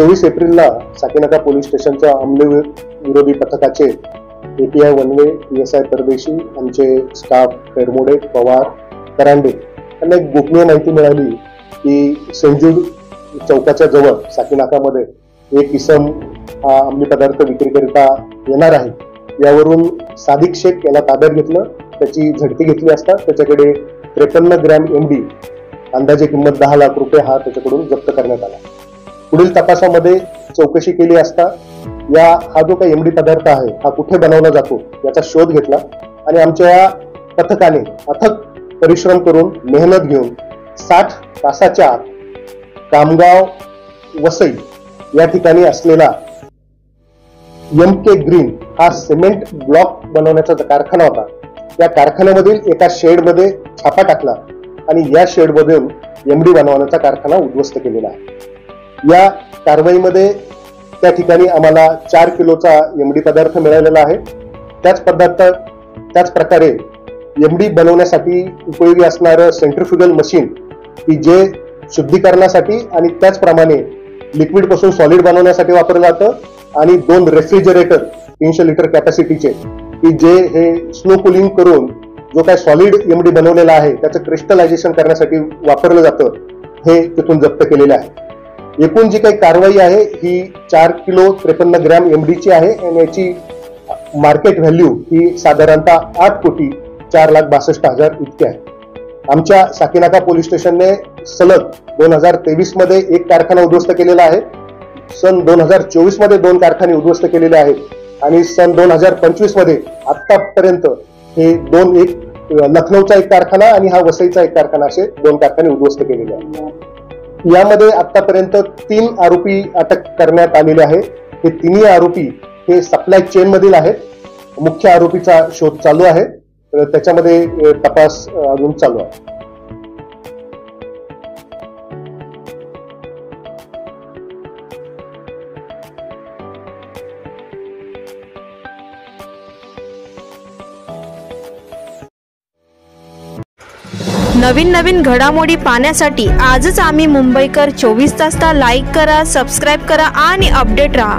24 एप्रिलला साकीनाका पोलीस स्टेशनच्या अंमली विरोधी पथकाचे API वनवे, PSI परदेशी, आमचे स्टाफ पेरमोडे, पवार, करांडे यांना एक गोपनीय माहिती मिळाली की सेंजूड चौकाच्या जवळ साकीनाकामध्ये एक इसम हा अंमली पदार्थ विक्रीकरिता येणार आहे। यावरून सादिक शेख याला ताब्यात घेतलं, त्याची झडती घेतली असता त्याच्याकडे 53 ग्रॅम MD अंदाजे किंमत 10 लाख रुपये हा त्याच्याकडून जप्त करण्यात आला। पुढील तपासामध्ये चौकशी केली असता हा जो काही MD पदार्थ आहे हा कुठे बनवला जातो याचा शोध घेतला आणि आमच्या या पथकाने अथक परिश्रम करून मेहनत घेऊन 60 तासाच्या आत कामगाव वसई या ठिकाणी असलेला MK ग्रीन हा सिमेंट ब्लॉक बनवण्याचा कारखाना होता, या कारखान्यामधील एका शेडमध्ये छापा टाकला आणि या शेडमधून MD बनवण्याचा कारखाना उद्ध्वस्त केलेला आहे। या कारवाईमध्ये त्या ठिकाणी आम्हाला 4 किलोचा MD पदार्थ मिळालेला आहे। त्याच प्रकारे MD बनवण्यासाठी उपयोगी असणारं सेंट्रिफ्युगल मशीन की जे शुद्धीकरणासाठी आणि त्याचप्रमाणे लिक्विड पासून सॉलिड बनवण्यासाठी वापरलं जातं आणि 2 रेफ्रिजरेटर 300 लिटर कॅपॅसिटीचे की जे हे स्नो कुलिंग करून जो काय सॉलिड MD बनवलेला आहे त्याचं क्रिस्टलायझेशन करण्यासाठी वापरलं जातं, हे तिथून जप्त केलेलं आहे। एकूण जी काही कारवाई आहे ही 4 किलो 53 ग्रॅम MD ची आहे आणि याची मार्केट व्हॅल्यू ही साधारणतः 8,04,62,000 इतकी आहे। आमच्या साकीनाका पोलीस स्टेशनने सलग 2023 मध्ये एक कारखाना उद्ध्वस्त केलेला आहे, सन 2024 मध्ये 2 कारखाने उद्ध्वस्त केलेले आहेत आणि सन 2025 मध्ये आतापर्यंत हे एक लखनौचा एक कारखाना आणि हा वसईचा एक कारखाना असे 2 कारखाने उद्ध्वस्त केलेले आहेत। यामध्ये आतापर्यंत 3 आरोपी अटक करण्यात आलेले आहे। हे तिन्ही आरोपी हे सप्लाय चेन मधील आहेत। मुख्य आरोपीचा शोध चालू आहे, त्याच्यामध्ये तपास अजून चालू आहे। नवीन घडामोडी पाहण्यासाठी आजच आम्ही मुंबईकर 24 तासला लाईक करा, सबस्क्राईब करा आणि अपडेट रहा।